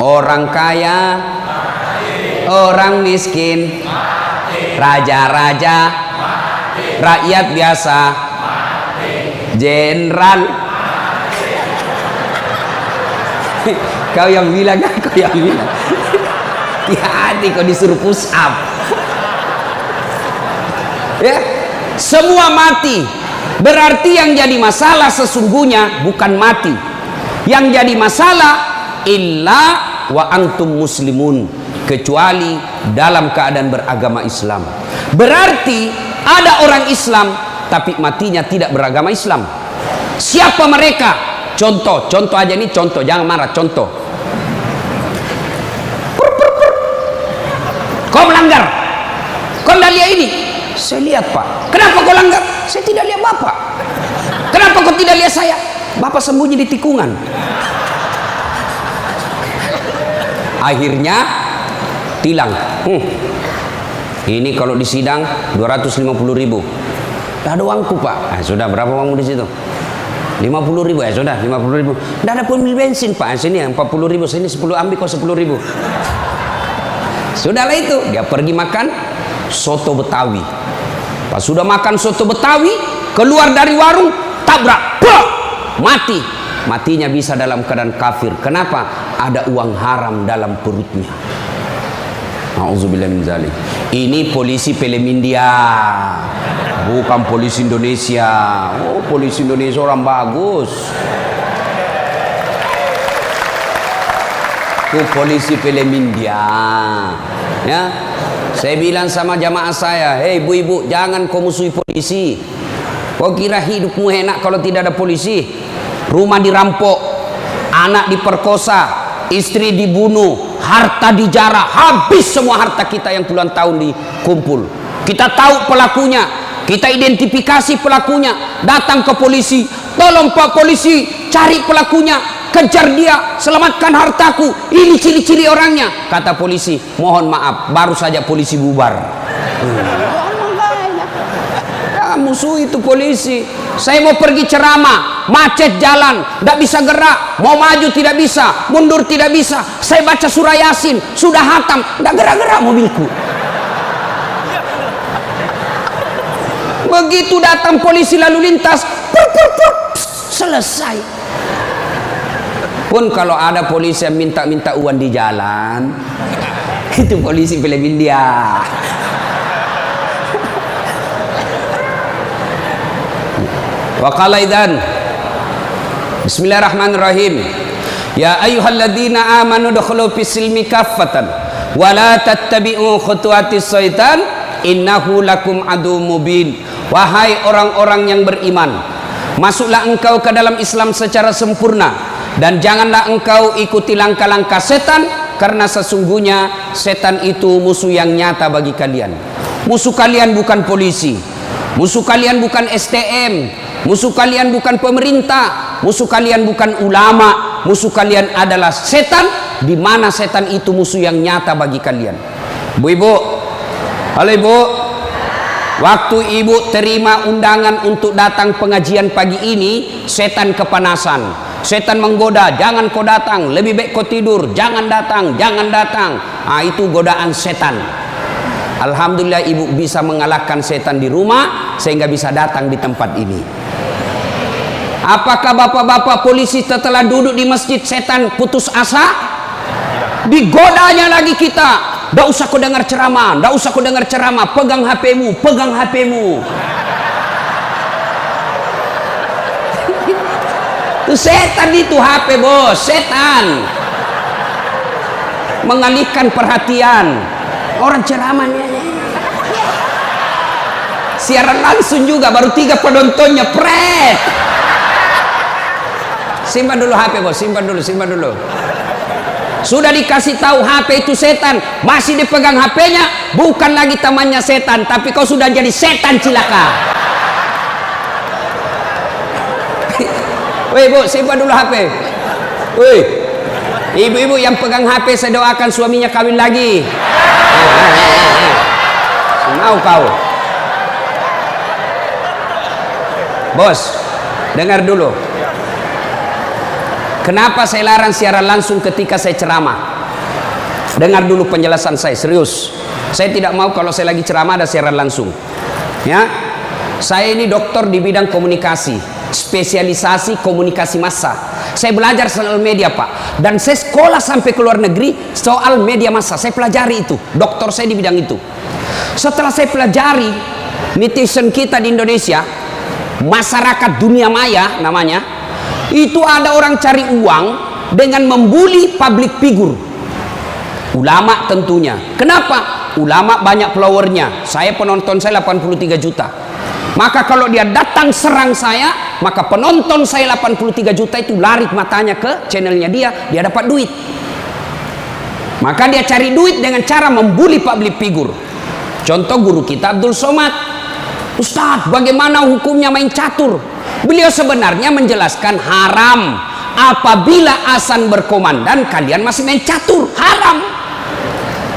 orang kaya, orang miskin, raja-raja, rakyat biasa, jenderal. Kau yang bilang kan, kau yang bilang. Hati-hati kau disuruh push up. Ya, semua mati. Berarti yang jadi masalah sesungguhnya bukan mati. Yang jadi masalah illa wa antum muslimun, kecuali dalam keadaan beragama Islam. Berarti ada orang Islam tapi matinya tidak beragama Islam. Siapa mereka? Contoh aja ini, contoh, jangan marah, contoh. Kau melanggar, kau tidak lihat ini. Saya lihat Pak. Kenapa kau langgar? Saya tidak lihat Bapak. Kenapa kau tidak lihat saya? Bapak sembunyi di tikungan. Akhirnya tilang. Ini kalau di sidang 250.000. Tidak ada uangku Pak. Sudah, berapa uangmu di situ? 50.000 ya sudah, 50.000. Tidak ada pemilik bensin Pak. Sini 40.000, sini 10, ambil kau 10.000. Sudahlah itu, dia pergi makan soto Betawi. Pas sudah makan soto Betawi, keluar dari warung, tabrak, plok, mati. Matinya bisa dalam keadaan kafir. Kenapa? Ada uang haram dalam perutnya. Nauzubillah min dzalik. Ini polisi film India, bukan polisi Indonesia. Oh, polisi Indonesia orang bagus. Itu polisi film India. Ya, saya bilang sama jamaah saya, hei ibu-ibu, jangan kau musuhi polisi. Kau kira hidupmu enak kalau tidak ada polisi? Rumah dirampok, anak diperkosa, istri dibunuh, harta dijarah, habis semua harta kita yang puluhan tahun dikumpul. Kita tahu pelakunya, kita identifikasi pelakunya, datang ke polisi, tolong Pak polisi, cari pelakunya, kejar dia, selamatkan hartaku, ini ciri-ciri orangnya. Kata polisi, mohon maaf, baru saja polisi bubar. Musuh itu polisi. Saya mau pergi ceramah, macet jalan, tidak bisa gerak, mau maju tidak bisa, mundur tidak bisa. Saya baca surah Yasin, sudah hatam, tidak gerak-gerak mobilku. Begitu datang polisi lalu lintas, selesai. Pun kalau ada polisi yang minta-minta uang di jalan, itu polisi film India. Wa qala idzan Bismillahirrahmanirrahim. Ya ayyuhalladzina amanu dukhulu fis-silmi kaffatan wa la tattabi'u khutuwatis syaitan innahu lakum aduwwum mubin. Wahai orang-orang yang beriman, masuklah engkau ke dalam Islam secara sempurna dan janganlah engkau ikuti langkah-langkah setan, karena sesungguhnya setan itu musuh yang nyata bagi kalian. Musuh kalian bukan polisi, musuh kalian bukan STM, musuh kalian bukan pemerintah, musuh kalian bukan ulama, musuh kalian adalah setan, di mana setan itu musuh yang nyata bagi kalian. Bu-ibu, halo ibu, waktu ibu terima undangan untuk datang pengajian pagi ini, setan kepanasan, setan menggoda, jangan kau datang, lebih baik kau tidur, jangan datang, jangan datang. Itu godaan setan. Alhamdulillah ibu bisa mengalahkan setan di rumah sehingga bisa datang di tempat ini. Apakah bapak-bapak polisi setelah duduk di masjid setan putus asa? Digodanya lagi kita. Nggak usah kau dengar ceramah, nggak usah kau dengar ceramah, pegang HP-mu, pegang HP-mu. Itu setan itu HP bos, setan. Mengalihkan perhatian. Orang ceramahnya siaran langsung juga, baru 3 penontonnya, pret. Simpan dulu HP bos, simpan dulu. Sudah dikasih tahu HP itu setan, masih dipegang HP-nya, bukan lagi temannya setan, tapi kau sudah jadi setan cilaka. Woi bu, simpan dulu HP. Woi, ibu-ibu yang pegang HP, saya doakan suaminya kawin lagi. Mau kau? Bos, dengar dulu. Kenapa saya larang siaran langsung ketika saya ceramah? Dengar dulu penjelasan saya, serius. Saya tidak mau kalau saya lagi ceramah ada siaran langsung. Ya, saya ini dokter di bidang komunikasi, spesialisasi komunikasi massa. Saya belajar soal media, Pak, dan saya sekolah sampai ke luar negeri soal media massa. Saya pelajari itu, dokter saya di bidang itu. Setelah saya pelajari, netizen kita di Indonesia, masyarakat dunia maya namanya, itu ada orang cari uang dengan membuli public figure, ulama tentunya. Kenapa? Ulama banyak followernya. Saya penonton saya 83 juta. Maka kalau dia datang serang saya, maka penonton saya 83 juta itu lari matanya ke channelnya dia dapat duit. Maka dia cari duit dengan cara membuli public figure. Contoh guru kita Abdul Somad. Ustadz, bagaimana hukumnya main catur? Beliau sebenarnya menjelaskan haram apabila azan berkomandan kalian masih main catur, haram.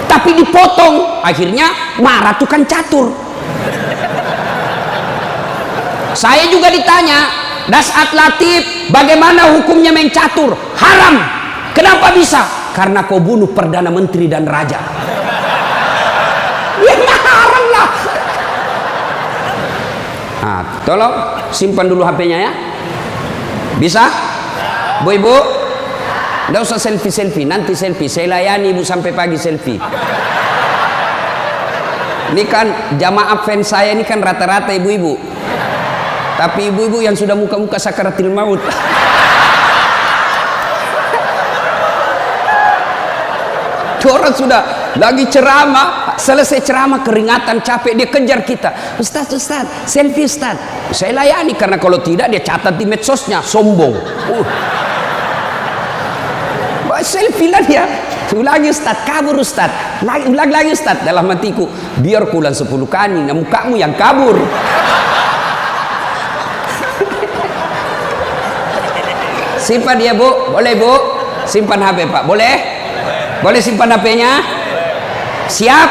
Tapi dipotong, akhirnya marah tukang catur. Saya juga ditanya, Dasat Latif, bagaimana hukumnya main catur? Haram. Kenapa bisa? Karena kau bunuh Perdana Menteri dan Raja. Ya haram lah. Nah, tolong simpan dulu HP-nya ya. Bisa? Bu ibu, nggak usah selfie, nanti selfie. Saya layani ibu sampai pagi selfie. Ini kan jamaah fans saya ini kan rata-rata ibu-ibu. Tapi ibu-ibu yang sudah muka-muka sakaratil maut. Orang sudah lagi ceramah, selesai ceramah keringatan, capek, dia kejar kita. Ustaz, selfie Ustaz. Saya layani, karena kalau tidak dia catat di medsosnya, sombong. Selfie lah dia. Ulangi Ustaz, kabur Ustaz. Ulang lagi Ustaz. Dalam hatiku, biar kulang 10 kali, nah mukamu yang kabur. Simpan dia Bu, boleh Bu? Simpan HP Pak, boleh? Boleh simpan HP-nya? Siap?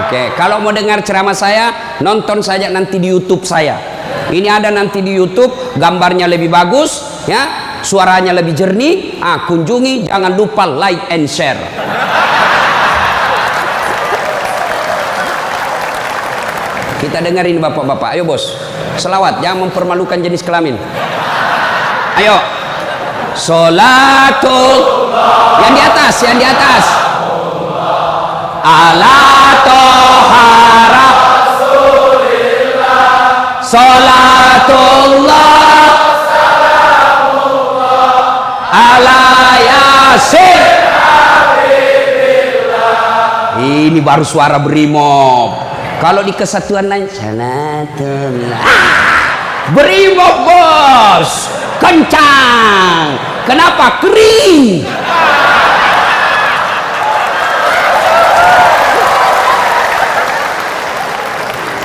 Oke, kalau mau dengar ceramah saya, nonton saja nanti di YouTube saya. Ini ada nanti di YouTube, gambarnya lebih bagus, ya, suaranya lebih jernih. Kunjungi, jangan lupa like and share. Kita dengerin bapak-bapak, ayo bos. Selawat, jangan mempermalukan jenis kelamin. Ayo. Sholatul yang di atas ala tohara sholatullah ala yasin. Ini baru suara brimob. Kalau di kesatuan lain sholatullah, brimob bos, kencang. Kenapa? Kering.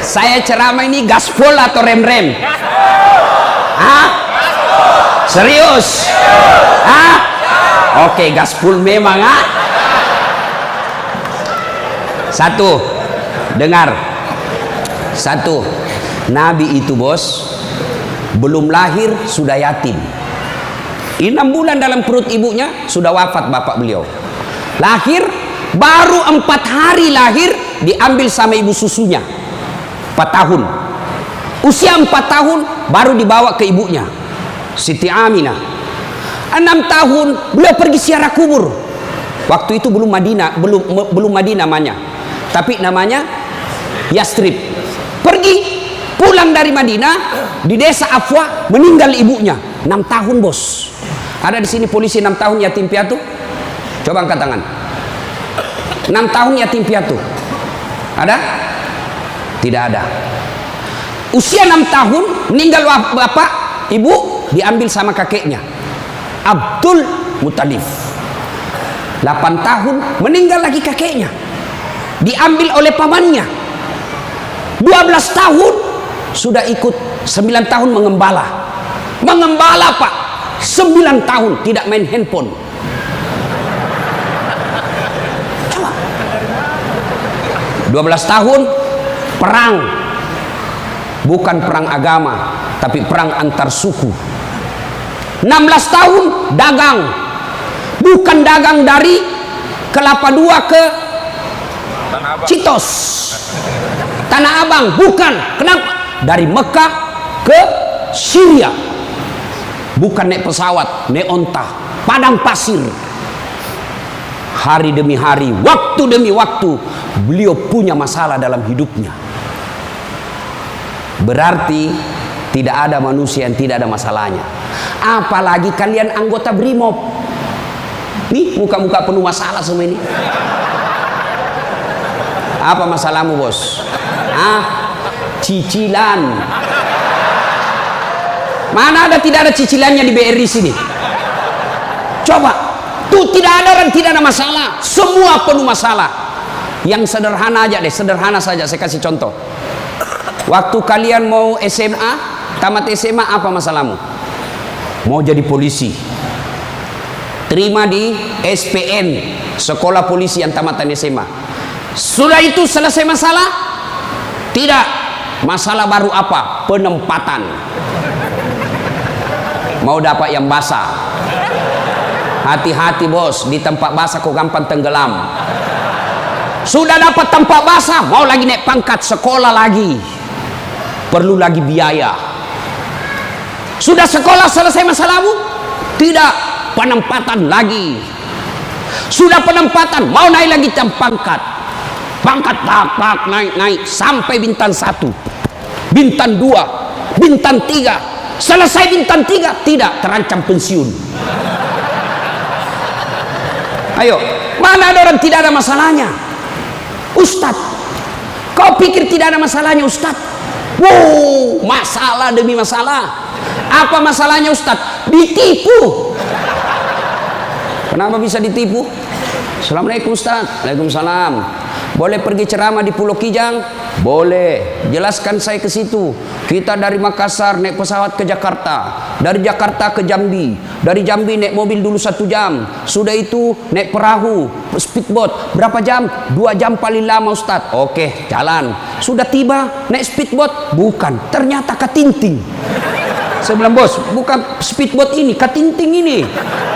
Saya ceramah ini gaspol atau rem-rem? Hah? Serius? Hah? Oke, gaspol memang. Satu, dengar. Satu, Nabi itu bos belum lahir sudah yatim. 6 bulan dalam perut ibunya sudah wafat bapak beliau. Lahir baru 4 hari lahir diambil sama ibu susunya. 4 tahun. Usia 4 tahun baru dibawa ke ibunya, Siti Aminah. 6 tahun beliau pergi ziarah kubur. Waktu itu belum Madinah, belum Madinah namanya, tapi namanya Yastrib. Pergi pulang dari Madinah, di desa Afwa meninggal ibunya. 6 tahun bos. Ada di sini polisi 6 tahun yatim piatu? Coba angkat tangan. 6 tahun yatim piatu. Ada? Tidak ada. Usia 6 tahun meninggal bapak, ibu diambil sama kakeknya Abdul Muttalib. 8 tahun meninggal lagi kakeknya, diambil oleh pamannya. 12 tahun sudah ikut, 9 tahun mengembala Pak, 9 tahun tidak main handphone. Coba. 12 tahun perang, bukan perang agama tapi perang antar suku. 16 tahun dagang. Bukan dagang dari Kelapa II ke Citos, Tanah Abang, bukan. Kenapa? Dari Mekah ke Syria. Bukan naik pesawat, naik onta, padang pasir. Hari demi hari, waktu demi waktu, beliau punya masalah dalam hidupnya. Berarti tidak ada manusia yang tidak ada masalahnya. Apalagi kalian anggota BRIMOB. Nih muka-muka penuh masalah semua ini. Apa masalahmu, bos? Cicilan. Mana ada tidak ada cicilannya di BRI sini? Coba, tuh tidak ada orang tidak ada masalah. Semua penuh masalah. Yang sederhana aja deh, sederhana saja. Saya kasih contoh. Waktu kalian mau SMA, tamat SMA, apa masalahmu? Mau jadi polisi. Terima di SPN, Sekolah Polisi yang tamatan SMA. Sudah itu selesai masalah? Tidak. Masalah baru apa? Penempatan. Mau dapat yang basah. Hati-hati bos, di tempat basah kok gampang tenggelam. Sudah dapat tempat basah, mau lagi naik pangkat, sekolah lagi. Perlu lagi biaya. Sudah sekolah selesai masalahmu? Tidak. Penempatan lagi. Sudah penempatan, mau naik lagi jam pangkat. Pangkat tak naik sampai bintang 1, bintang 2, bintang 3. Selesai bintang 3, tidak, terancam pensiun. Ayo, mana ada orang tidak ada masalahnya? Ustadz, kau pikir tidak ada masalahnya Ustadz? Wow, masalah demi masalah. Apa masalahnya Ustadz? Ditipu. Kenapa bisa ditipu? Assalamualaikum Ustadz. Waalaikumsalam. Boleh pergi ceramah di Pulau Kijang? Boleh. Jelaskan saya ke situ. Kita dari Makassar naik pesawat ke Jakarta, dari Jakarta ke Jambi, dari Jambi naik mobil dulu 1 jam. Sudah itu naik perahu, speedboat. Berapa jam? 2 jam paling lama Ustadz. Oke, jalan. Sudah tiba naik speedboat? Bukan. Ternyata katinting. Saya bilang, bos, bukan speedboat ini, katinting ini.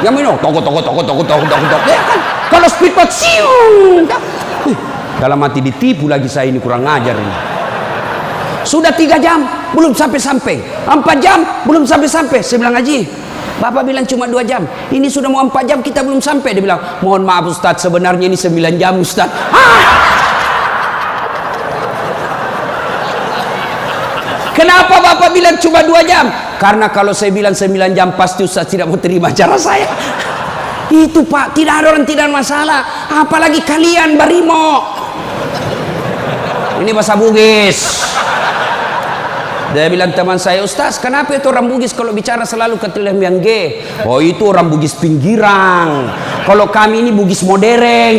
Yang minum, toko. Ya kan? Kalau speedboat, siung. Dalam hati ditipu lagi saya ini, kurang ngajar ini. Sudah 3 jam, belum sampai-sampai. 4 jam, belum sampai-sampai. Saya bilang, Haji, Bapak bilang cuma 2 jam. Ini sudah mau 4 jam, kita belum sampai. Dia bilang, mohon maaf Ustadz, sebenarnya ini 9 jam Ustadz. Kenapa Bapak bilang cuma 2 jam? Karena kalau saya bilang 9 jam, pasti Ustadz tidak mau terima cara saya. Itu Pak, tidak ada orang tidak masalah. Apalagi kalian Barimo. Ini bahasa Bugis. Dia bilang teman saya, Ustaz, kenapa itu orang Bugis kalau bicara selalu ke yang G? Oh, itu orang Bugis pinggiran. Kalau kami ini Bugis modern.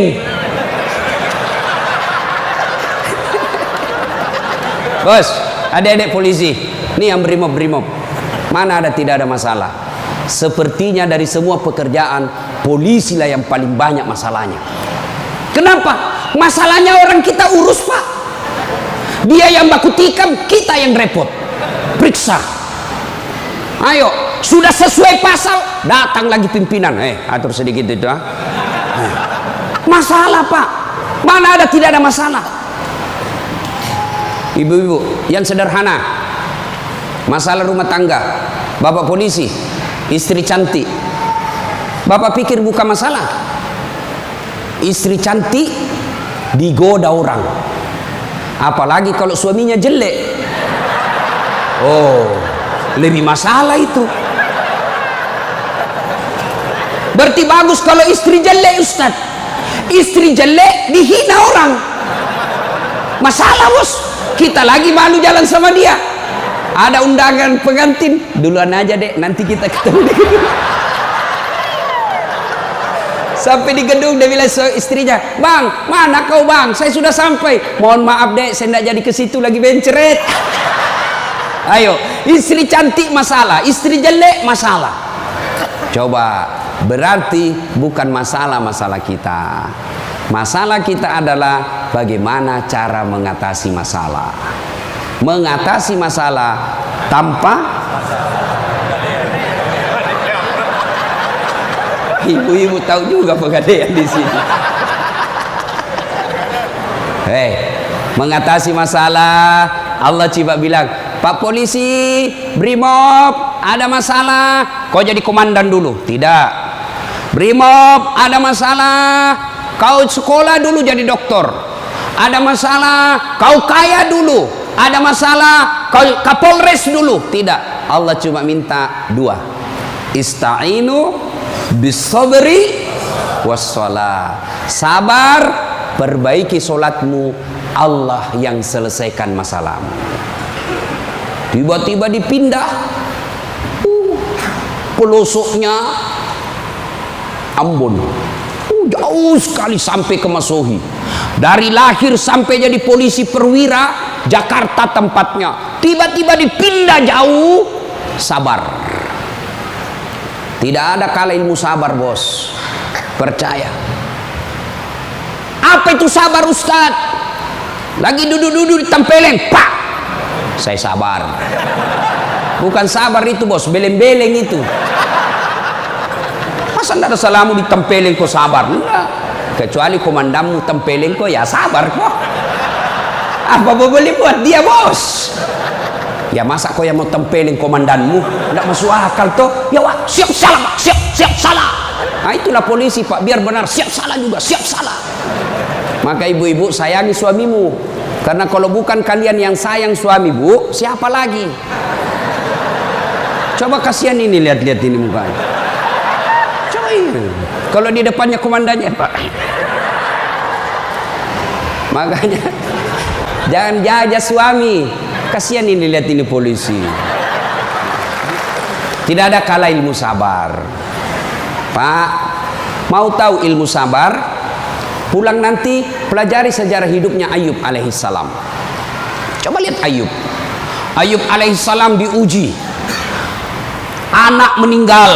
Bos, adik-adik polisi, ini yang brimob. Mana ada tidak ada masalah? Sepertinya dari semua pekerjaan, polisi lah yang paling banyak masalahnya. Kenapa? Masalahnya orang kita urus Pak. Dia yang baku tikam, kita yang repot. Periksa. Ayo, sudah sesuai pasal, datang lagi pimpinan. Atur sedikit itu. Masalah Pak. Mana ada tidak ada masalah? Ibu-ibu yang sederhana, masalah rumah tangga, bapak polisi, istri cantik. Bapak pikir bukan masalah. Istri cantik digoda orang. Apalagi kalau suaminya jelek. Oh, lebih masalah itu. Berarti bagus kalau istri jelek Ustaz. Istri jelek dihina orang. Masalah bos. Kita lagi malu jalan sama dia. Ada undangan pengantin, duluan aja dek, nanti kita ketemu di gedung. Sampai di gedung dia bilang istrinya, Bang, mana kau Bang? Saya sudah sampai. Mohon maaf dek, saya tidak jadi ke situ lagi benceret. Ayo, istri cantik masalah, istri jelek masalah. Coba, berarti bukan masalah kita. Masalah kita adalah bagaimana cara mengatasi masalah. Mengatasi masalah tanpa ibu-ibu tahu juga pegadaian di sini. Mengatasi masalah, Allah coba bilang, Pak Polisi, Brimob, ada masalah, kau jadi komandan dulu. Tidak. Brimob, ada masalah, kau sekolah dulu jadi dokter. Ada masalah, kau kaya dulu. Ada masalah, kau Kapolres dulu. Tidak. Allah cuma minta dua. Ista'inu bis-sabri was-shalah. Sabar, perbaiki solatmu, Allah yang selesaikan masalahmu. Tiba-tiba dipindah pelosoknya Ambon, jauh sekali sampai ke Masohi. Dari lahir sampai jadi polisi perwira, Jakarta tempatnya, tiba-tiba dipindah jauh. Sabar. Tidak ada kalah ilmu sabar, bos. Percaya. Apa itu sabar, Ustaz? Lagi duduk-duduk di tempeleng, pak, saya sabar. Bukan sabar itu, bos, beleng-beleng itu. Masa tidak ada salamu di tempeleng kok sabar? Enggak. Kecuali komandanmu tempeleng kok, ya sabar kok. Apa boleh buat dia, bos? Ya masa kau yang mau tempelin komandanmu? Tidak masuk akal toh. Ya wak, siap salah pak, siap salah. Nah itulah polisi pak, biar benar siap salah juga, siap salah. Maka ibu-ibu sayangi suamimu, karena kalau bukan kalian yang sayang suami bu, siapa lagi? Coba kasihan ini, lihat-lihat ini mukanya. Coba ini, kalau di depannya komandannya pak. Makanya jangan jajah suami. Kasihan ini, lihat ini polisi. Tidak ada kalah ilmu sabar. Pak, mau tahu ilmu sabar? Pulang nanti pelajari sejarah hidupnya Ayub alaihissalam. Coba lihat Ayub. Ayub alaihissalam diuji. Anak meninggal.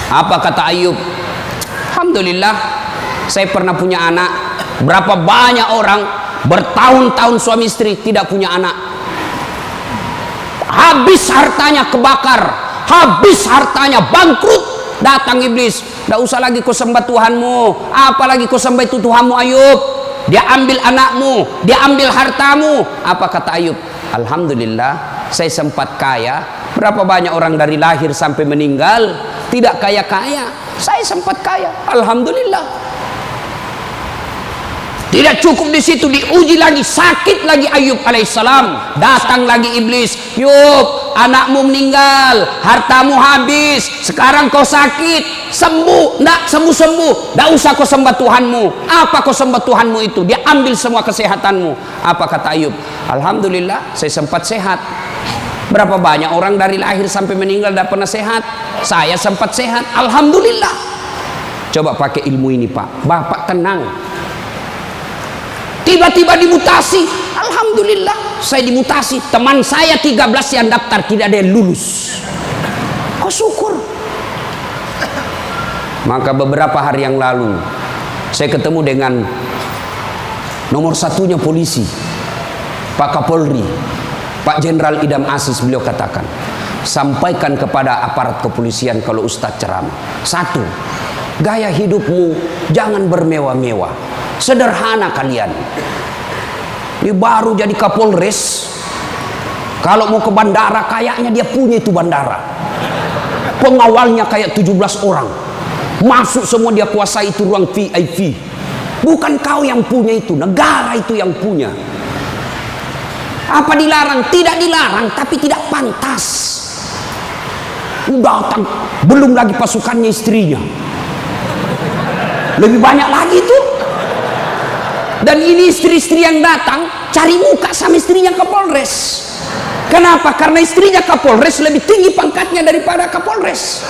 Apa kata Ayub? Alhamdulillah, saya pernah punya anak. Berapa banyak orang bertahun-tahun suami istri tidak punya anak. Habis hartanya kebakar, habis hartanya bangkrut. Datang iblis, tidak usah lagi kau sembah Tuhanmu, apalagi kau sembah itu Tuhanmu Ayub. Dia ambil anakmu, dia ambil hartamu. Apa kata Ayub? Alhamdulillah, saya sempat kaya. Berapa banyak orang dari lahir sampai meninggal tidak kaya-kaya, saya sempat kaya. Alhamdulillah. Tidak cukup di situ, diuji lagi, sakit lagi Ayub alaihissalam. Datang lagi iblis, Yub, anakmu meninggal, hartamu habis, sekarang kau sakit, sembuh, ndak sembuh-sembuh, ndak usah kau sembah Tuhanmu. Apa kau sembah Tuhanmu itu? Dia ambil semua kesehatanmu. Apa kata Ayub? Alhamdulillah, saya sempat sehat. Berapa banyak orang dari lahir sampai meninggal tidak pernah sehat? Saya sempat sehat, alhamdulillah. Coba pakai ilmu ini pak, bapak tenang. Tiba-tiba dimutasi, alhamdulillah saya dimutasi. Teman saya 13 yang daftar tidak ada yang lulus. Kok syukur. Maka beberapa hari yang lalu saya ketemu dengan nomor satunya polisi, Pak Kapolri, Pak Jenderal Idam Aziz. Beliau katakan, sampaikan kepada aparat kepolisian kalau Ustadz ceramah. Satu, gaya hidupmu jangan bermewah-mewah. Sederhana kalian. Ini baru jadi Kapolres. Kalau mau ke bandara, kayaknya dia punya itu bandara. Pengawalnya kayak 17 orang. Masuk semua, dia kuasai itu ruang VIP. Bukan kau yang punya itu, negara itu yang punya. Apa dilarang? Tidak dilarang, tapi tidak pantas. Datang, belum lagi pasukannya istrinya. Lebih banyak lagi itu. Dan ini istri-istri yang datang cari muka sama istrinya Kapolres. Kenapa? Karena istrinya Kapolres lebih tinggi pangkatnya daripada Kapolres.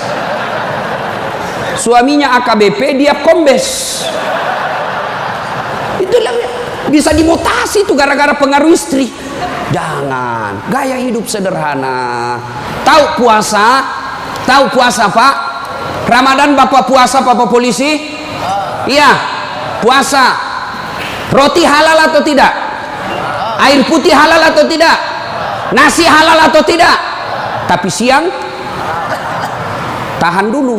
Suaminya AKBP, dia kombes. Itulah bisa dimutasi itu gara-gara pengaruh istri. Jangan, gaya hidup sederhana. Tahu puasa? Tahu puasa pak? Ramadan bapak puasa, bapak polisi? Iya, puasa. Roti halal atau tidak? Air putih halal atau tidak? Nasi halal atau tidak? Tapi siang tahan dulu.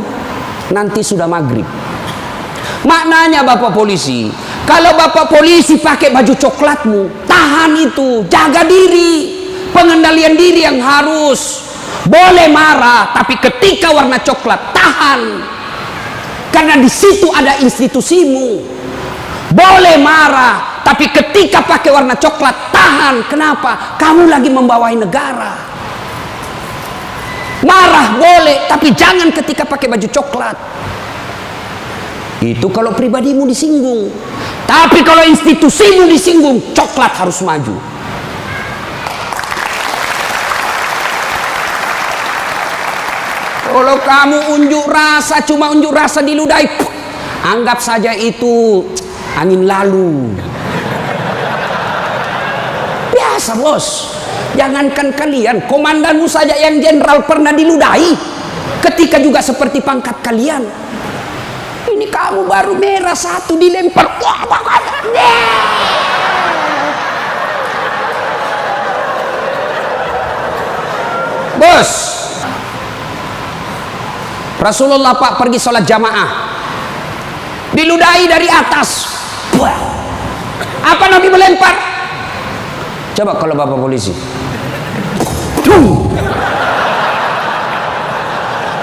nanti sudah maghrib. Maknanya Bapak polisi, kalau Bapak polisi pakai baju coklatmu, tahan itu, jaga diri, pengendalian diri yang harus. Boleh marah, tapi ketika warna coklat, tahan, karena di situ ada institusimu. Boleh marah, tapi ketika pakai warna coklat, tahan. Kenapa? Kamu lagi membawahi negara. Marah boleh, tapi jangan ketika pakai baju coklat. Itu kalau pribadimu disinggung. Tapi kalau institusimu disinggung, coklat harus maju. Kalau kamu unjuk rasa, cuma unjuk rasa diludahi, anggap saja itu angin lalu. Biasa bos. Jangankan kalian, komandanmu saja yang jenderal pernah diludahi. Ketika juga seperti pangkat kalian. Ini kamu baru merah satu dilempar. Bos, Rasulullah Pak pergi sholat jamaah, diludahi dari atas. Apa Nabi melempar? Coba kalau Bapak polisi.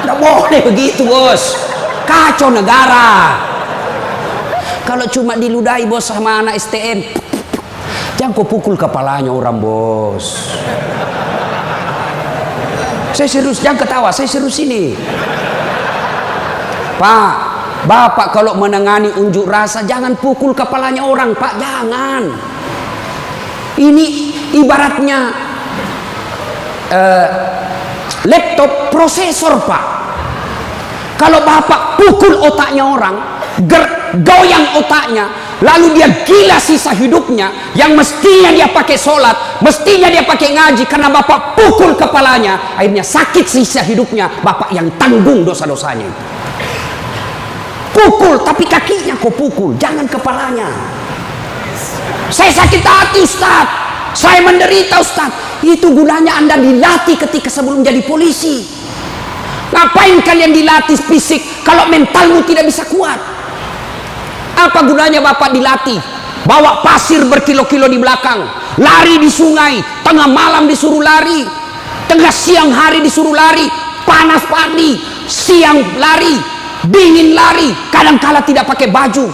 Tidak boleh begitu bos, kacau negara. Kalau cuma diludahi bos sama anak STM, jangan kau pukul kepalanya orang bos. Saya serius, jangan ketawa, saya serius ini. Pak, Bapak kalau menangani unjuk rasa jangan pukul kepalanya orang Pak, jangan. Ini ibaratnya laptop prosesor Pak. Kalau Bapak pukul otaknya orang, goyang otaknya, lalu dia gila sisa hidupnya, yang mestinya dia pakai sholat, mestinya dia pakai ngaji, karena Bapak pukul kepalanya, akhirnya sakit sisa hidupnya, Bapak yang tanggung dosa-dosanya. Pukul, tapi kakinya kau pukul, jangan kepalanya. Saya sakit hati Ustaz, saya menderita Ustaz. Itu gunanya Anda dilatih ketika sebelum jadi polisi. Ngapain kalian dilatih fisik kalau mentalmu tidak bisa kuat? Apa gunanya Bapak dilatih? Bawa pasir berkilo-kilo di belakang, lari di sungai, tengah malam disuruh lari, tengah siang hari disuruh lari, panas padi, siang lari, dingin lari, kadang-kala tidak pakai baju.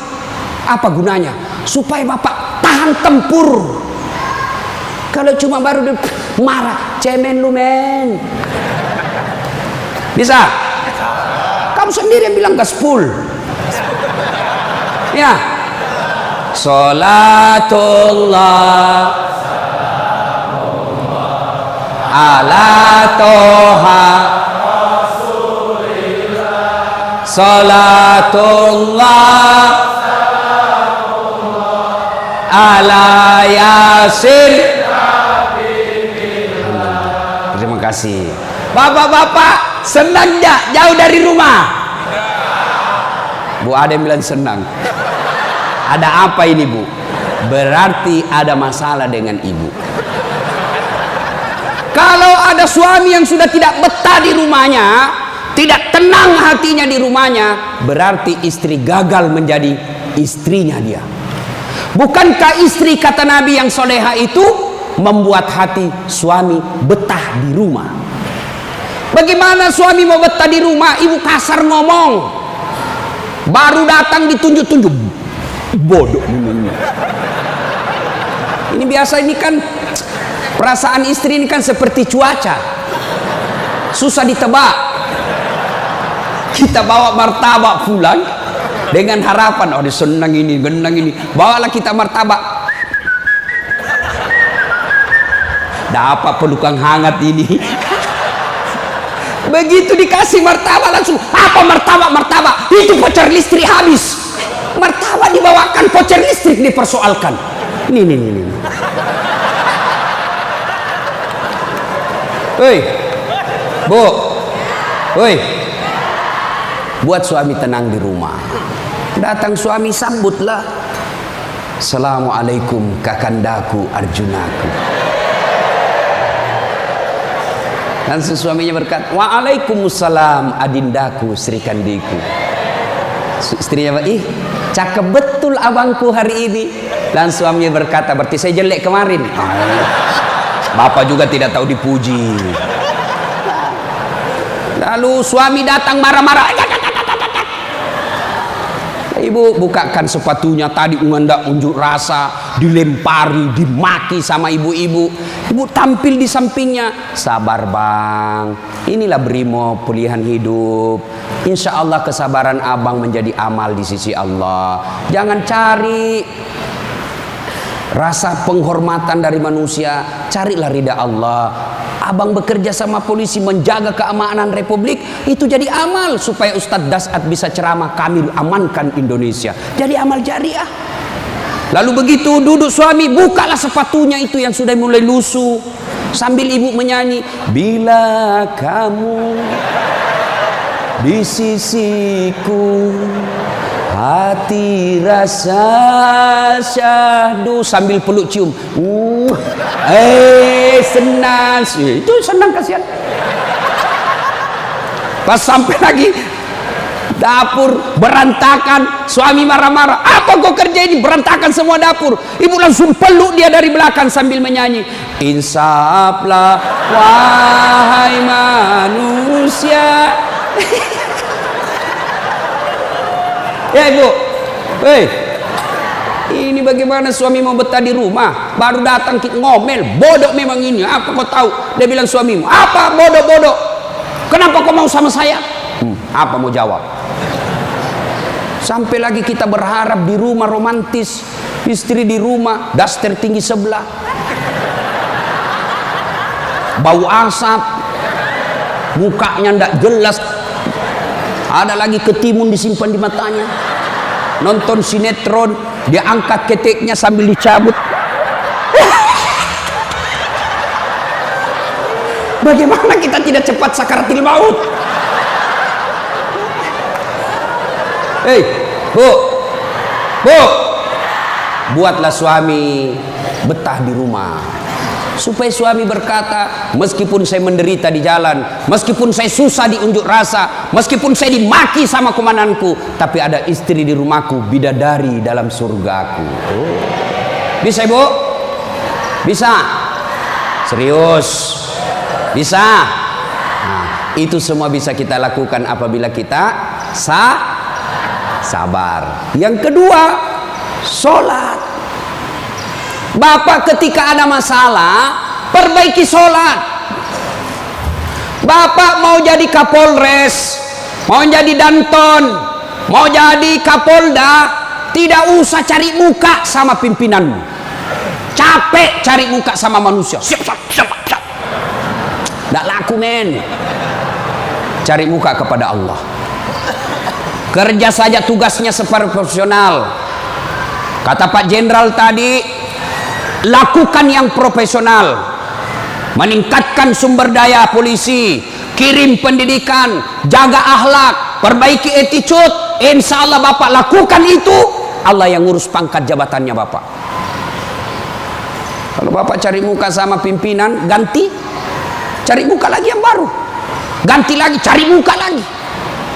Apa gunanya? Supaya Bapak tahan tempur. Kalau cuma baru marah, cemen lu men. Bisa? Kamu sendiri yang bilang gaspol. Ya. Salatullah ala toha salatullah ala yasin. Terima kasih. Bapak-bapak senang gak jauh dari rumah? Bu ada yang bilang senang. Ada apa ini Bu? Berarti ada masalah dengan ibu. Kalau ada suami yang sudah tidak betah di rumahnya, tidak tenang hatinya di rumahnya, berarti istri gagal menjadi istrinya dia. Bukankah istri kata Nabi yang soleha itu membuat hati suami betah di rumah? Bagaimana suami mau betah di rumah? Ibu kasar ngomong, baru datang ditunjuk-tunjuk, bodoh ini. Ini biasa, ini kan perasaan istri ini kan seperti cuaca, susah ditebak. Kita bawa martabak pulang dengan harapan, oh dia senang ini, genang ini, bawalah kita martabak. Dapat pelukan hangat ini. Begitu dikasih martabak langsung, apa martabak? Itu voucher listrik habis. Martabak dibawakan, voucher listrik dipersoalkan. Nih. Hei, Bu, hei, buat suami tenang di rumah. Datang suami sambutlah. Assalamualaikum kakandaku Arjunaku. Langsung suaminya berkata, waalaikumsalam adindaku Sri Kandiku. Istrinya, ih cakep betul abangku hari ini. Langsung suaminya berkata, berarti saya jelek kemarin. Bapak juga tidak tahu dipuji. Lalu suami datang marah-marah. Ibu bukakan sepatunya, tadi hendak unjuk rasa, dilempari, dimaki sama ibu-ibu. Ibu tampil di sampingnya, sabar bang, inilah Brimo pilihan hidup. Insya Allah kesabaran abang menjadi amal di sisi Allah. Jangan cari rasa penghormatan dari manusia, carilah ridha Allah. Abang bekerja sama polisi menjaga keamanan Republik, itu jadi amal supaya Ustadz Dasat bisa ceramah, kami amankan Indonesia, jadi amal jariah. Lalu begitu duduk suami, bukalah sepatunya itu yang sudah mulai lusuh, sambil ibu menyanyi, bila kamu di sisiku hati rasa syahdu, sambil peluk cium. Senang. Itu senang, kasihan. Pas sampai lagi dapur berantakan, suami marah-marah, apa kau kerja ini, berantakan semua dapur. Ibu langsung peluk dia dari belakang sambil menyanyi, insaflah wahai manusia. Ya ibu, ini bagaimana suami mau betah di rumah, baru datang ngomel, bodoh memang ini, apa kau tahu? Dia bilang suamimu, apa bodoh-bodoh, kenapa kau mau sama saya? Apa mau jawab? Sampai lagi kita berharap di rumah romantis, istri di rumah daster tinggi sebelah, bau asap, mukanya ndak jelas, ada lagi ketimun disimpan di matanya. Nonton sinetron, dia angkat keteknya sambil dicabut. Bagaimana kita tidak cepat sakaratil maut? Hei, bu, buatlah suami betah di rumah, supaya suami berkata, meskipun saya menderita di jalan, meskipun saya susah di unjuk rasa, meskipun saya dimaki sama komandanku, tapi ada istri di rumahku, bidadari dalam surgaku. Bisa ibu? Bisa? Serius? Bisa? Nah, itu semua bisa kita lakukan apabila kita sabar. Yang kedua, sholat. Bapak ketika ada masalah, perbaiki sholat. Bapak mau jadi Kapolres, mau jadi Danton, mau jadi Kapolda, tidak usah cari muka sama pimpinanmu. Capek cari muka sama manusia. Siap. Tidak laku men. Cari muka kepada Allah. Kerja saja tugasnya seperti profesional. Kata Pak Jenderal tadi, lakukan yang profesional, meningkatkan sumber daya polisi, kirim pendidikan, jaga akhlak, perbaiki attitude. Insya Allah Bapak lakukan itu, Allah yang ngurus pangkat jabatannya Bapak. Kalau Bapak cari muka sama pimpinan, ganti, cari muka lagi yang baru, ganti lagi, cari muka lagi.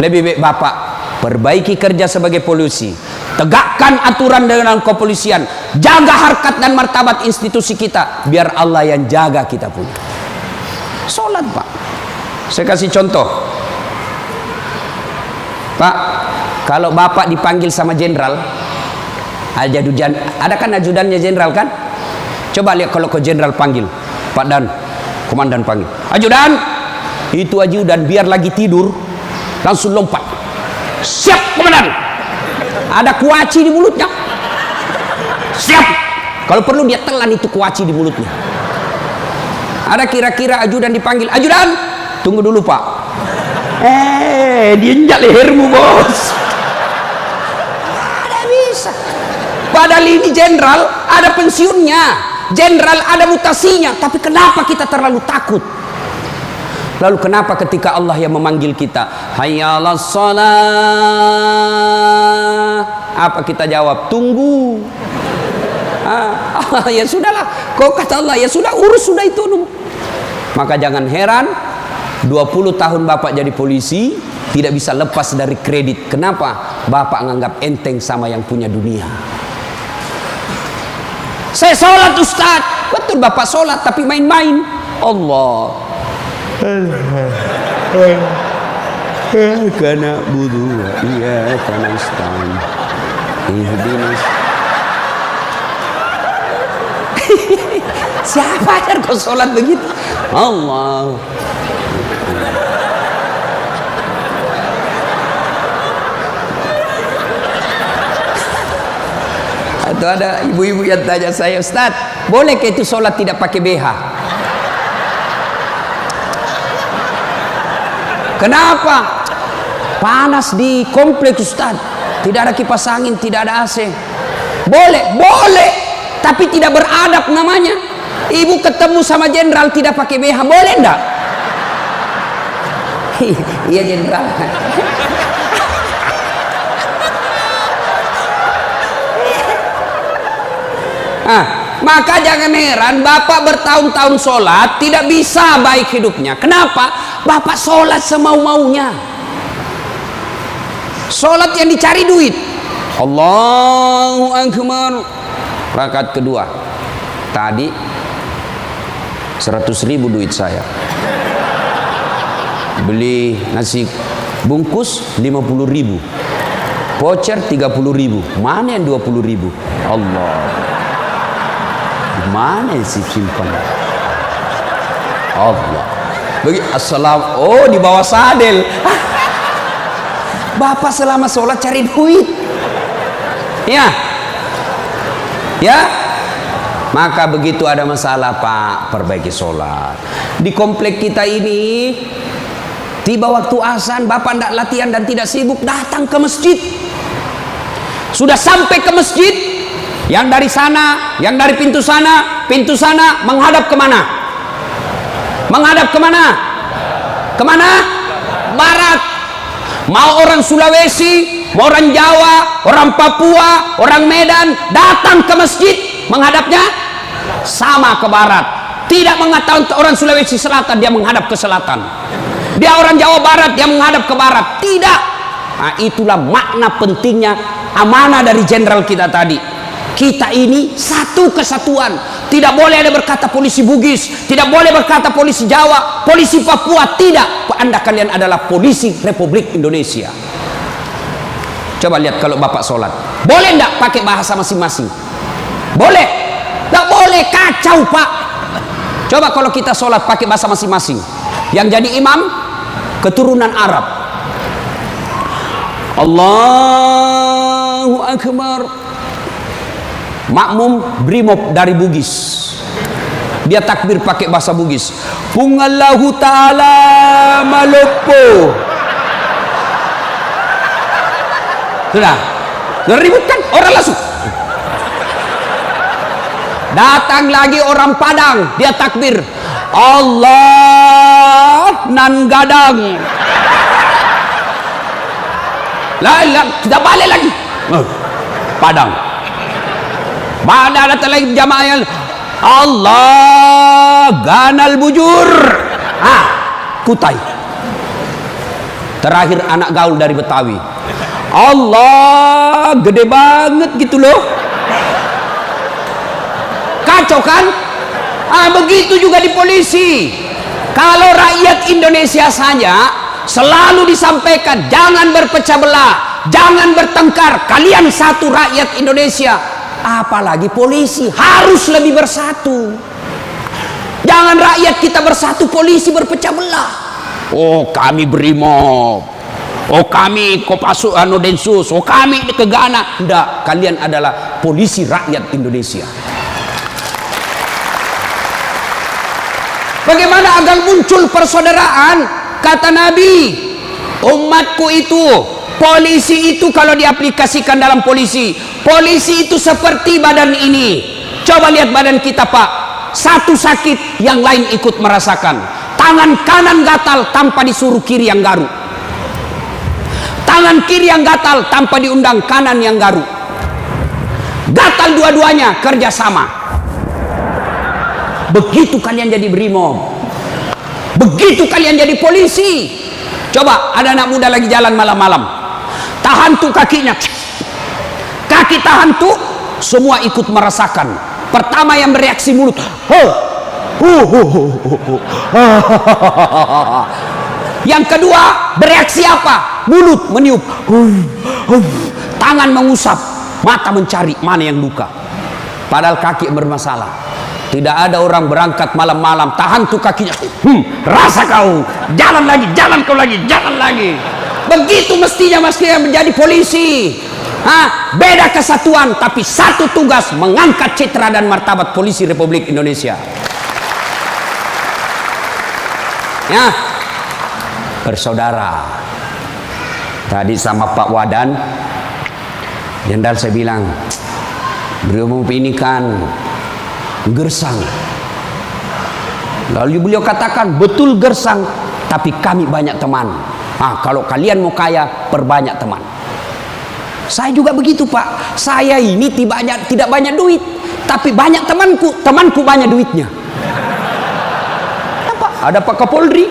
Lebih baik Bapak perbaiki kerja sebagai polisi, tegakkan aturan dengan kepolisian, jaga harkat dan martabat institusi kita, biar Allah yang jaga kita punya. Sholat Pak. Saya kasih contoh Pak, kalau Bapak dipanggil sama jenderal, ajudan, ada kan ajudannya jenderal kan? Coba lihat kalau ke jenderal panggil, Pak Dan, komandan panggil, ajudan, itu ajudan biar lagi tidur langsung lompat, siap komandan. Ada kuaci di mulutnya, siap. Kalau perlu dia telan itu kuaci di mulutnya. Ada kira-kira ajudan dipanggil, ajudan, tunggu dulu Pak. Dia injak lehermu bos. Ada bisa. Padahal ini jenderal ada pensiunnya, jenderal ada mutasinya, tapi kenapa kita terlalu takut? Lalu kenapa ketika Allah yang memanggil kita, hayya 'alas shalah, apa kita jawab? Tunggu. Ya sudahlah, kau kata Allah, ya sudah, urus sudah itu. Maka jangan heran 20 tahun Bapak jadi polisi, tidak bisa lepas dari kredit. Kenapa? Bapak nganggap enteng sama yang punya dunia. Saya sholat Ustaz. Betul Bapak sholat, tapi main-main. Allah. Karena budu, iya karena istan. Siapa ajar kau sholat begitu? Allah. Atau ada ibu-ibu yang tanya saya, Ustaz, boleh ke itu sholat tidak pakai BH? Kenapa? Panas di kompleks Ustaz, tidak ada kipas angin, tidak ada AC. Boleh, boleh, tapi tidak beradab namanya. Ibu ketemu sama jenderal tidak pakai BH, boleh enggak? Iya jenderal. Maka jangan heran Bapak bertahun-tahun sholat tidak bisa baik hidupnya. Kenapa? Bapak sholat semau-maunya. Sholat yang dicari duit. Allahu Akbar. Rakaat kedua. Tadi 100.000 duit saya. Beli nasi bungkus 50.000. Voucher 30.000. Mana yang 20.000? Allah. Mana sih simpan? Allah. Bagi assalam. Oh, di bawah sadel. Bapak selama sholat cari duit. Ya. Ya. Maka begitu ada masalah Pak, perbaiki sholat. Di komplek kita ini, tiba waktu azan, Bapak tidak latihan dan tidak sibuk, datang ke masjid. Sudah sampai ke masjid, yang dari sana, yang dari pintu sana menghadap kemana? Menghadap kemana? Kemana? Barat. Mau orang Sulawesi, mau orang Jawa, orang Papua, orang Medan, datang ke masjid, menghadapnya sama ke barat. Tidak mengatakan orang Sulawesi Selatan dia menghadap ke selatan, dia orang Jawa Barat dia menghadap ke barat. Tidak. Nah, itulah makna pentingnya amanah dari jenderal kita tadi. Kita ini satu kesatuan. Tidak boleh ada berkata polisi Bugis, tidak boleh berkata polisi Jawa, polisi Papua. Tidak. Anda kalian adalah polisi Republik Indonesia. Coba lihat kalau Bapak sholat, boleh enggak pakai bahasa masing-masing? Boleh? Enggak boleh, kacau Pak. Coba kalau kita sholat pakai bahasa masing-masing. Yang jadi imam keturunan Arab. Allahu Akbar. Makmum brimob dari Bugis, dia takbir pakai bahasa Bugis. Pungallahu ta'ala malopo. Sudah ribut kan orang langsung. Datang lagi orang Padang, dia takbir Allah nan gadang. Lah kita balik lagi Padang. Mana datang lagi jamaah yang Allah ganal bujur. Kutai. Terakhir anak gaul dari Betawi. Allah gede banget gitu loh. Kacau kan? Begitu juga di polisi. Kalau rakyat Indonesia saja selalu disampaikan jangan berpecah belah, jangan bertengkar, kalian satu rakyat Indonesia. Apalagi polisi harus lebih bersatu. Jangan rakyat kita bersatu, polisi berpecah belah. Oh kami brimob, oh kami Kopassus Densus, oh kami Kegana. Enggak, kalian adalah polisi rakyat Indonesia. Bagaimana agar muncul persaudaraan? Kata Nabi, umatku itu, polisi itu kalau diaplikasikan dalam polisi itu seperti badan ini. Coba lihat badan kita Pak, satu sakit yang lain ikut merasakan. Tangan kanan gatal tanpa disuruh kiri yang garuk, tangan kiri yang gatal tanpa diundang kanan yang garuk. Gatal dua-duanya kerjasama. Begitu kalian jadi brimob. Begitu kalian jadi polisi, coba ada anak muda lagi jalan malam-malam, tahan tuh kakinya, kaki tahan tuh, semua ikut merasakan. Pertama yang bereaksi mulut, yang kedua bereaksi apa? Mulut meniup, tangan mengusap, mata mencari mana yang luka. Padahal kaki bermasalah. Tidak ada orang berangkat malam-malam tahan tuh kakinya, rasa kau, jalan lagi, jalan kau lagi, jalan lagi. Begitu mestinya menjadi polisi. Beda kesatuan tapi satu tugas, mengangkat citra dan martabat polisi Republik Indonesia. Ya, bersaudara. Tadi sama Pak Wadan, Jenderal saya bilang, beliau ini kan gersang. Lalu beliau katakan, betul gersang, tapi kami banyak teman. Kalau kalian mau kaya, perbanyak teman. Saya juga begitu, Pak. Saya ini tidak banyak duit, tapi banyak temanku. Temanku banyak duitnya. Ada Pak Kapolri,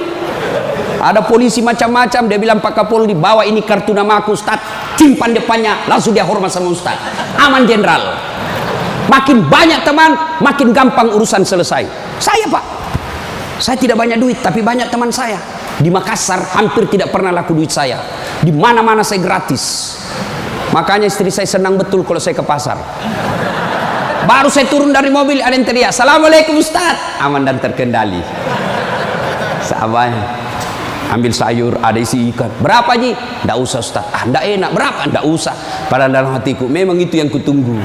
ada polisi macam-macam. Dia bilang, Pak Kapolri, bawa ini kartu nama aku, Ustaz. Simpan depannya, langsung dia hormat sama Ustaz. Aman, Jenderal. Makin banyak teman, makin gampang urusan selesai. Saya, Pak, saya tidak banyak duit, tapi banyak teman saya. Di Makassar hampir tidak pernah laku duit saya. Di mana-mana saya gratis. Makanya istri saya senang betul kalau saya ke pasar. Baru saya turun dari mobil, ada yang teriak, Assalamualaikum Ustaz. Aman dan terkendali. Sahabatnya ambil sayur, ada isi ikan. Berapa Ji? Nggak usah Ustaz. Nggak enak. Berapa? Nggak usah. Padahal dalam hatiku, memang itu yang kutunggu.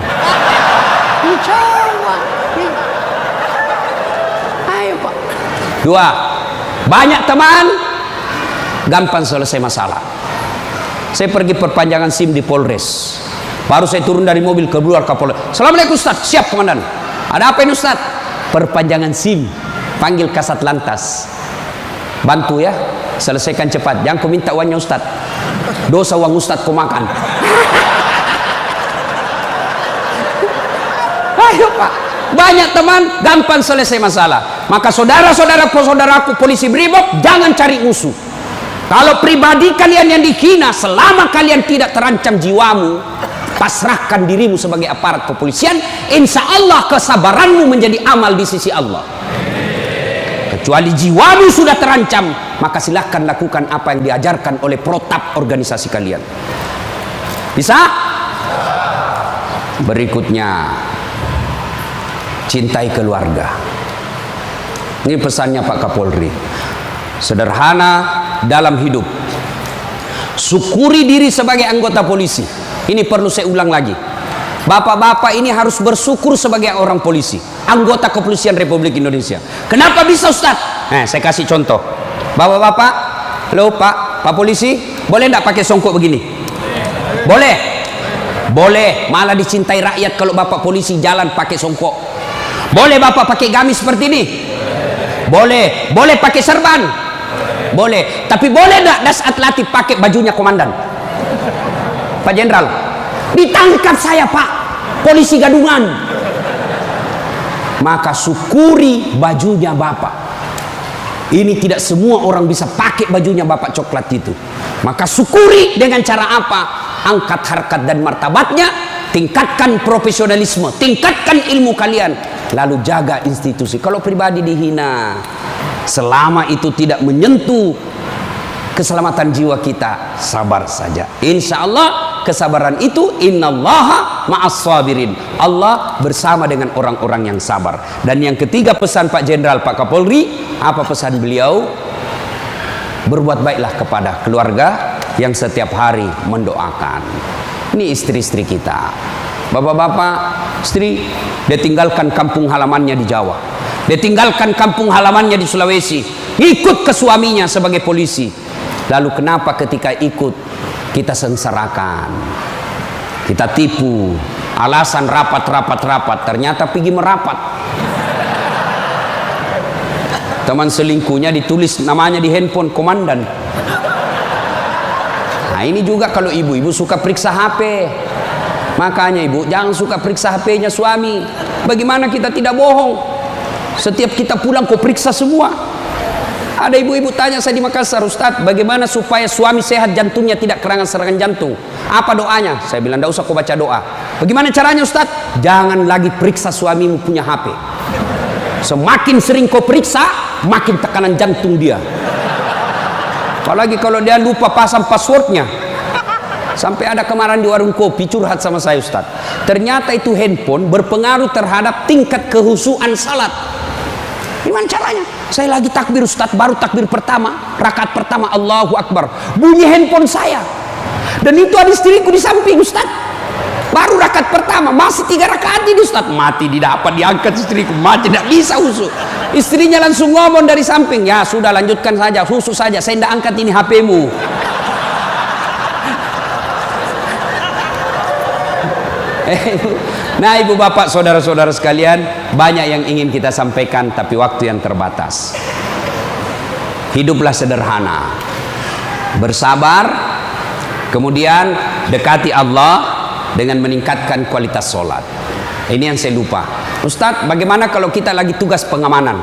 Ayo Pak. Dua, banyak teman, gampang selesai masalah. Saya pergi perpanjangan SIM di Polres. Baru saya turun dari mobil, keluar Kapolres. Assalamualaikum Ustaz. Siap Komandan. Ada apa ini Ustaz? Perpanjangan SIM. Panggil Kasat Lantas. Bantu ya, selesaikan cepat. Jangan kau minta uangnya Ustaz. Dosa uang Ustaz kau makan. Ayo Pak, banyak teman, gampang selesai masalah. Maka saudara-saudaraku polisi Brimob, jangan cari musuh. Kalau pribadi kalian yang dihina, selama kalian tidak terancam jiwamu, pasrahkan dirimu sebagai aparat kepolisian. Insya Allah kesabaranmu menjadi amal di sisi Allah. Kecuali jiwamu sudah terancam, maka silahkan lakukan apa yang diajarkan oleh protap organisasi kalian. Bisa? Berikutnya, cintai keluarga. Ini pesannya Pak Kapolri. Sederhana dalam hidup. Syukuri diri sebagai anggota polisi. Ini perlu saya ulang lagi. Bapak-bapak ini harus bersyukur sebagai orang polisi, anggota kepolisian Republik Indonesia. Kenapa bisa Ustaz? Saya kasih contoh. Bapak-bapak, halo Pak polisi, boleh enggak pakai songkok begini? Boleh. Boleh, malah dicintai rakyat kalau Bapak polisi jalan pakai songkok. Boleh Bapak pakai gamis seperti ini? Boleh. Boleh pakai serban? Boleh. Tapi boleh enggak das atletik pakai bajunya komandan? Pak Jenderal, ditangkap saya Pak, polisi gadungan. Maka syukuri bajunya Bapak. Ini tidak semua orang bisa pakai bajunya Bapak coklat itu. Maka syukuri dengan cara apa? Angkat harkat dan martabatnya, tingkatkan profesionalisme, tingkatkan ilmu kalian, lalu jaga institusi. Kalau pribadi dihina, selama itu tidak menyentuh keselamatan jiwa kita, sabar saja. Insya Allah kesabaran itu, innallaha ma'as sabirin. Allah bersama dengan orang-orang yang sabar. Dan yang ketiga pesan Pak Jenderal, Pak Kapolri, apa pesan beliau? Berbuat baiklah kepada keluarga yang setiap hari mendoakan. Ini istri-istri kita. Bapak-bapak, istri, dia tinggalkan kampung halamannya di Jawa. Dia tinggalkan kampung halamannya di Sulawesi. Ikut ke suaminya sebagai polisi. Lalu kenapa ketika ikut kita sengsarakan, kita tipu, alasan rapat, ternyata pergi merapat. Teman selingkuhnya ditulis namanya di handphone komandan. Nah ini juga kalau ibu-ibu suka periksa HP. Makanya ibu jangan suka periksa HP-nya suami. Bagaimana kita tidak bohong? Setiap kita pulang kau periksa semua. Ada ibu-ibu tanya saya di Makassar, Ustadz, bagaimana supaya suami sehat jantungnya tidak serangan jantung? Apa doanya? Saya bilang, tidak usah kau baca doa. Bagaimana caranya Ustadz? Jangan lagi periksa suamimu punya HP. Semakin sering kau periksa, makin tekanan jantung dia. Apalagi kalau dia lupa pasang passwordnya. Sampai ada kemarin di warung kopi curhat sama saya, Ustadz. Ternyata itu handphone berpengaruh terhadap tingkat kehusuan salat. Gimana caranya? Saya lagi takbir, Ustadz, baru takbir pertama, rakaat pertama, Allahu Akbar, bunyi handphone saya. Dan itu ada istriku di samping, Ustadz. Baru rakaat pertama, masih 3 rakaat ini, Ustadz. Mati didapat, diangkat istriku, mati, tidak bisa husu. Istrinya langsung ngomong dari samping, ya sudah lanjutkan saja, husu saja, saya tidak angkat ini HP-mu. Nah, ibu bapak, saudara-saudara sekalian, banyak yang ingin kita sampaikan, tapi waktu yang terbatas. Hiduplah sederhana, bersabar, kemudian dekati Allah dengan meningkatkan kualitas sholat. Ini yang saya lupa, Ustadz, bagaimana kalau kita lagi tugas pengamanan,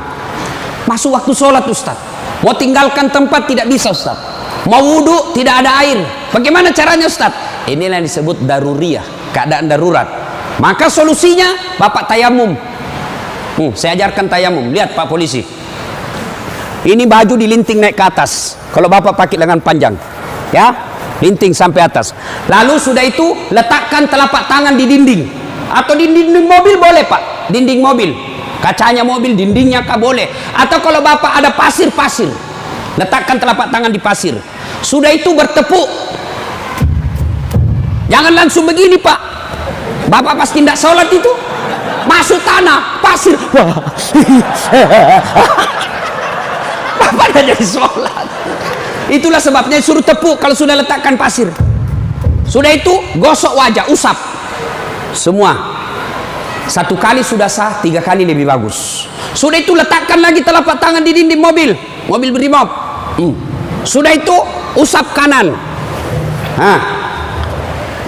masuk waktu sholat, Ustadz, mau tinggalkan tempat tidak bisa, Ustadz, mau wudhu tidak ada air, bagaimana caranya, Ustadz? Inilah yang disebut daruriyah, keadaan darurat. Maka solusinya bapak tayamum. Saya ajarkan tayamum. Lihat Pak Polisi, ini baju dilinting naik ke atas. Kalau bapak pakai lengan panjang, ya, linting sampai atas. Lalu sudah itu letakkan telapak tangan di dinding, atau di dinding mobil boleh Pak, dinding mobil, kacanya mobil, dindingnya kah boleh. Atau kalau bapak ada pasir, letakkan telapak tangan di pasir. Sudah itu bertepuk. Jangan langsung begini Pak. Bapak pasti tidak sholat itu, masuk tanah, pasir, bapak tidak jadi sholat. Itulah sebabnya suruh tepuk kalau sudah letakkan pasir. Sudah itu gosok wajah, usap semua. 1 kali sudah sah, 3 kali lebih bagus. Sudah itu letakkan lagi telapak tangan di dinding mobil berimob. Sudah itu usap kanan,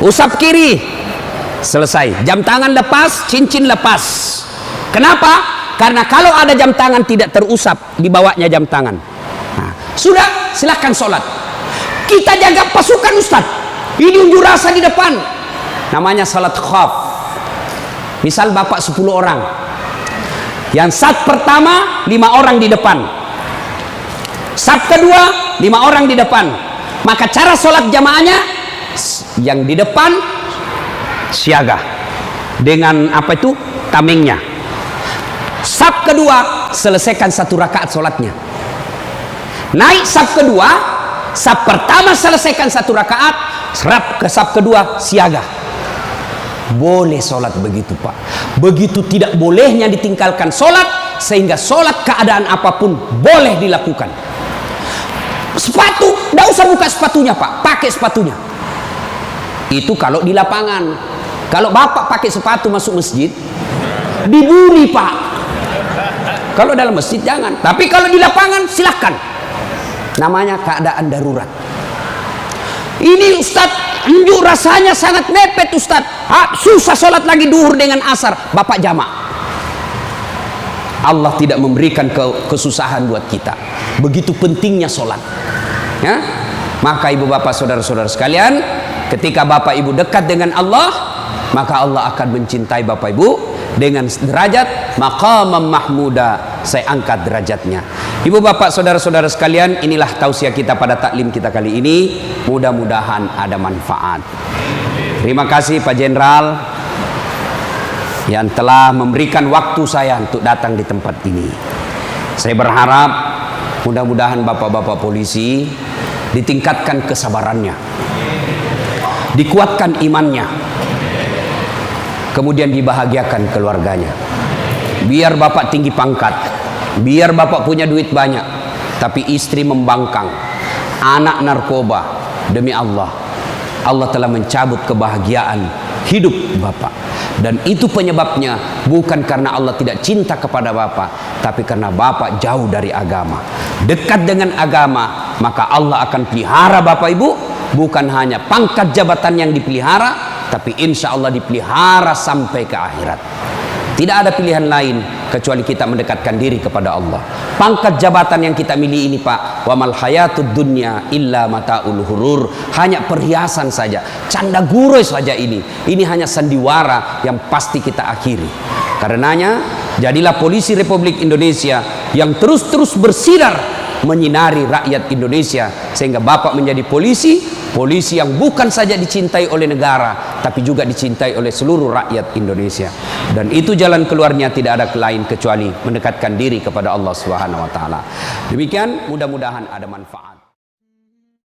usap kiri. Selesai. Jam tangan lepas, cincin lepas. Kenapa? Karena kalau ada jam tangan tidak terusap di bawahnya jam tangan. Nah, sudah, silahkan sholat. Kita jaga pasukan, Ustadz. Ini unjuk rasa di depan. Namanya salat khaf. Misal bapak 10 orang. Yang saf pertama 5 orang di depan. Saf kedua 5 orang di depan. Maka cara sholat jamaahnya, yang di depan siaga dengan apa itu, tamengnya. Saf kedua selesaikan 1 rakaat sholatnya. Naik saf kedua, saf pertama selesaikan 1 rakaat, serap ke saf kedua siaga. Boleh sholat begitu Pak. Begitu tidak bolehnya ditinggalkan sholat, sehingga sholat keadaan apapun boleh dilakukan. Sepatu, tidak usah buka sepatunya Pak, pakai sepatunya. Itu kalau di lapangan. Kalau bapak pakai sepatu masuk masjid, dibully Pak. Kalau dalam masjid jangan, tapi kalau di lapangan silahkan. Namanya keadaan darurat. Ini Ustadz, unjuk rasanya sangat mepet Ustadz. Susah sholat lagi duhur dengan asar, bapak jamak. Allah tidak memberikan kesusahan buat kita. Begitu pentingnya sholat, ya? Maka ibu bapak, saudara-saudara sekalian, ketika bapak ibu dekat dengan Allah, maka Allah akan mencintai bapak ibu dengan derajat maqamam mahmuda. Saya angkat derajatnya. Ibu bapak, saudara-saudara sekalian, inilah tausiah kita pada taklim kita kali ini. Mudah-mudahan ada manfaat. Terima kasih Pak Jenderal yang telah memberikan waktu saya untuk datang di tempat ini. Saya berharap mudah-mudahan bapak-bapak polisi ditingkatkan kesabarannya, dikuatkan imannya, kemudian dibahagiakan keluarganya. Biar bapak tinggi pangkat, biar bapak punya duit banyak, tapi istri membangkang, anak narkoba, demi Allah, Allah telah mencabut kebahagiaan hidup bapak. Dan itu penyebabnya bukan karena Allah tidak cinta kepada bapak, tapi karena bapak jauh dari agama. Dekat dengan agama, maka Allah akan pelihara bapak ibu. Bukan hanya pangkat jabatan yang dipelihara, tapi insya Allah dipelihara sampai ke akhirat. Tidak ada pilihan lain kecuali kita mendekatkan diri kepada Allah. pangkat jabatan yang kita miliki ini Pak, wa mal hayatud dunya illa mataul hurur, hanya perhiasan saja, canda guroi saja ini hanya sandiwara yang pasti kita akhiri. Karenanya jadilah polisi Republik Indonesia yang terus bersinar menyinari rakyat Indonesia, sehingga Bapak menjadi polisi yang bukan saja dicintai oleh negara, tapi juga dicintai oleh seluruh rakyat Indonesia. Dan itu jalan keluarnya tidak ada lain kecuali mendekatkan diri kepada Allah Subhanahu wa taala. Demikian, mudah-mudahan ada manfaat.